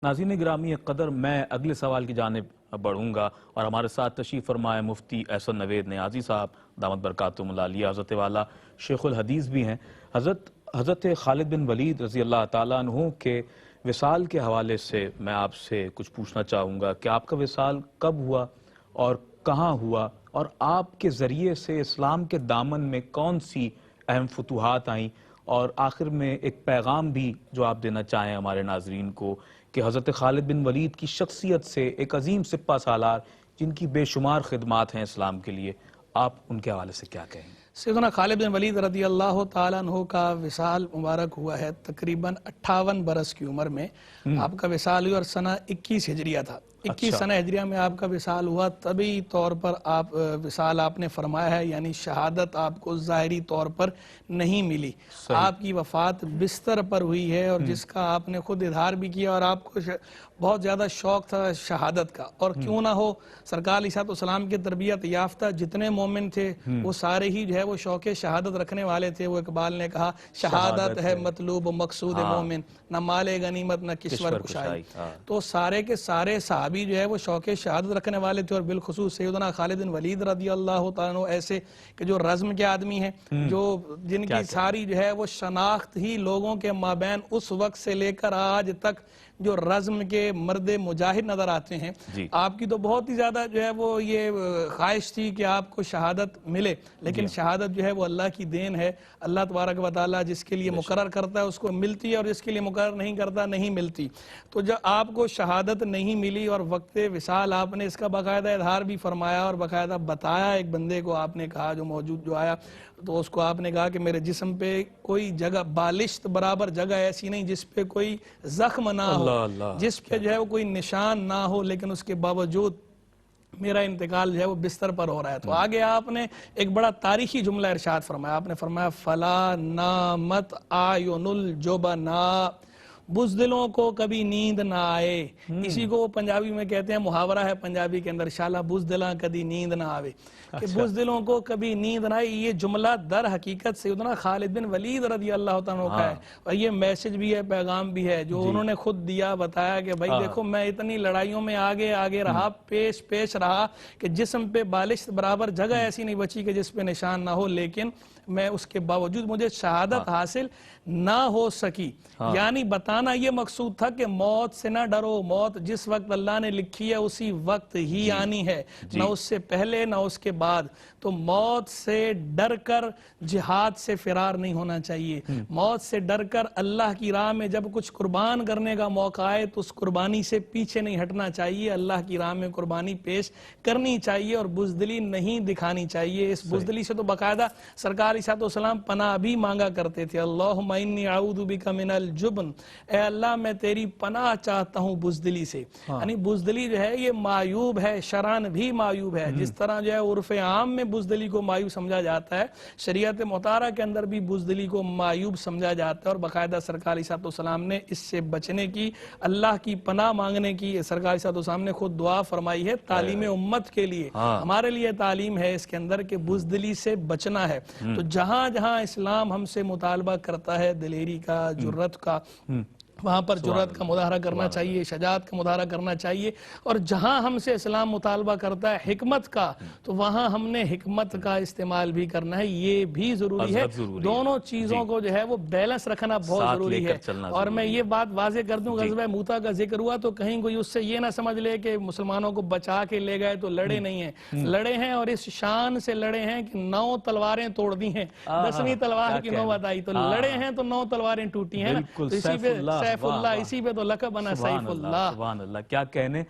ناظرین گرامی قدر، میں اگلے سوال کی جانب بڑھوں گا اور ہمارے ساتھ تشریف فرمائے مفتی احسن نوید نیازی صاحب دامت برکاتہم العالیہ حضرت والا شیخ الحدیث بھی ہیں۔ حضرت خالد بن ولید رضی اللہ تعالیٰ عنہ کے وصال کے حوالے سے میں آپ سے کچھ پوچھنا چاہوں گا کہ آپ کا وصال کب ہوا اور کہاں ہوا، اور آپ کے ذریعے سے اسلام کے دامن میں کون سی اہم فتوحات آئیں، اور آخر میں ایک پیغام بھی جو آپ دینا چاہیں ہمارے ناظرین کو کہ حضرت خالد بن ولید کی شخصیت سے ایک عظیم سپہ سالار جن کی بے شمار خدمات ہیں اسلام کے لیے، آپ ان کے حوالے سے کیا کہیں؟ سیدنا خالد بن ولید رضی اللہ تعالیٰ عنہ کا وصال مبارک ہوا ہے تقریباً 58 برس کی عمر میں آپ کا وصال ہوا، اور سنہ 21 ہجریہ تھا۔ 21 سنہ ہجریہ میں آپ کا وصال ہوا۔ طبی طور پر آپ وصال آپ نے فرمایا ہے، یعنی شہادت آپ کو ظاہری طور پر نہیں ملی، آپ کی وفات بستر پر ہوئی ہے، اور جس کا آپ نے خود اظہار بھی کیا، اور آپ کو بہت زیادہ شوق تھا شہادت کا، اور کیوں نہ ہو سرکار علیہ السلام کی تربیت یافتہ جتنے مومن تھے وہ سارے ہی جو ہے وہ شوق شہادت رکھنے والے تھے۔ وہ اقبال نے کہا شہادت ہے مطلوب و مقصود مومن، نہ مال غنیمت نہ کشور کشائی۔ تو سارے کے سارے صحابی جو ہے وہ شوق شہادت رکھنے والے تھے، اور بالخصوص سیدنا خالد بن ولید رضی اللہ تعالیٰ عنہ ایسے کہ جو رزم کے آدمی ہیں، جو جن کی ساری جو ہے وہ شناخت ہی لوگوں کے مابین اس وقت سے لے کر آج تک جو رزم کے مرد مجاہد نظر آتے ہیں۔ آپ کی تو بہت ہی زیادہ جو ہے وہ یہ خواہش تھی کہ آپ کو شہادت ملے، لیکن شہادت جو ہے وہ اللہ کی دین ہے۔ اللہ تبارک و تعالیٰ جس کے لیے مقرر کرتا ہے اس کو ملتی ہے، اور جس کے لیے مقرر نہیں کرتا نہیں ملتی۔ تو جب آپ کو شہادت نہیں ملی اور وقت وصال آپ نے اس کا باقاعدہ اظہار بھی فرمایا اور باقاعدہ بتایا، ایک بندے کو آپ نے کہا جو موجود جو آیا، تو اس کو آپ نے کہا کہ میرے جسم پہ کوئی جگہ بالشت برابر جگہ ایسی نہیں جس پہ کوئی زخم نہ ہو، جس پہ جو ہے وہ کوئی نشان نہ ہو، لیکن اس کے باوجود میرا انتقال جو ہے وہ بستر پر ہو رہا ہے۔ تو آگے آپ نے ایک بڑا تاریخی جملہ ارشاد فرمایا، آپ نے فرمایا فَلَا نَامَتْ آیُنُ الْجُبَنَا، بزدلوں کو کبھی نیند نہ آئے۔ اسی کو پنجابی میں کہتے ہیں، محاورہ ہے پنجابی کے اندر، شالا بزدلاں کبھی نیند نہ آوے، کہ بزدلوں کو کبھی نیند نہ آئے۔ یہ جملہ در حقیقت سیدنا خالد بن ولید رضی اللہ تعالیٰ عنہ کا ہے، اور یہ میسج بھی ہے، پیغام بھی ہے جو انہوں نے خود دیا، بتایا کہ بھائی دیکھو میں اتنی لڑائیوں میں آگے رہا، پیش رہا کہ جسم پہ بالشت برابر جگہ ایسی نہیں بچی کہ جس پہ نشان نہ ہو، لیکن میں اس کے باوجود مجھے شہادت حاصل نہ ہو سکی۔ یعنی بتانا یہ مقصود تھا کہ موت سے نہ ڈرو، موت جس وقت اللہ نے لکھی ہے اسی وقت ہی آنی ہے، نہ اس سے پہلے نہ اس کے بعد۔ تو موت سے ڈر کر جہاد سے فرار نہیں ہونا چاہیے، موت سے ڈر کر اللہ کی راہ میں جب کچھ قربان کرنے کا موقع آئے تو اس قربانی سے پیچھے نہیں ہٹنا چاہیے، اللہ کی راہ میں قربانی پیش کرنی چاہیے، اور بزدلی نہیں دکھانی چاہیے۔ اس بزدلی سے تو باقاعدہ سرکار علیہ السلام پناہ بھی مانگا کرتے تھے، اللہم انی اعوذ بک من الجبن، اے اللہ میں تیری پناہ چاہتا ہوں بزدلی سے۔ یعنی بزدلی جو ہے یہ معیوب ہے، شرعاً بھی معیوب ہے، جس طرح جو ہے عرف عام میں بزدلی کو معیوب سمجھا جاتا ہے، شریعت مطہرہ کے اندر بھی بزدلی کو معیوب سمجھا جاتا ہے، اور باقاعدہ سرکار علیہ السلام نے اس سے بچنے کی، اللہ کی پناہ مانگنے کی سرکار علیہ السلام نے خود دعا فرمائی ہے تعلیم امت کے لیے، ہمارے لیے تعلیم ہے اس کے اندر کہ بزدلی سے بچنا ہے۔ تو جہاں جہاں اسلام ہم سے مطالبہ کرتا ہے دلیری کا، جرت کا، وہاں پر جرات کا مظاہرہ کرنا چاہیے، شجاعت کا مظاہرہ کرنا چاہیے، اور جہاں ہم سے اسلام مطالبہ کرتا ہے حکمت کا تو وہاں ہم نے حکمت کا استعمال بھی کرنا ہے، یہ بھی ضروری ہے۔ دونوں چیزوں کو جو ہے وہ بیلنس رکھنا بہت ضروری ہے۔ اور میں یہ بات واضح کر دوں، غزوہ موتا کا ذکر ہوا تو کہیں کوئی اس سے یہ نہ سمجھ لے کہ مسلمانوں کو بچا کے لے گئے تو لڑے نہیں ہیں، لڑے ہیں، اور اس شان سے لڑے ہیں کہ 9 تلواریں توڑ دی ہیں، 10ویں تلوار کی نوبت آئی تو لڑے ہیں تو 9 تلواریں ٹوٹی ہیں نا، تو اسی پہ سیف اللہ، اسی پہ تو لقب بنا سیف اللہ۔ سبحان اللہ، کیا کہنے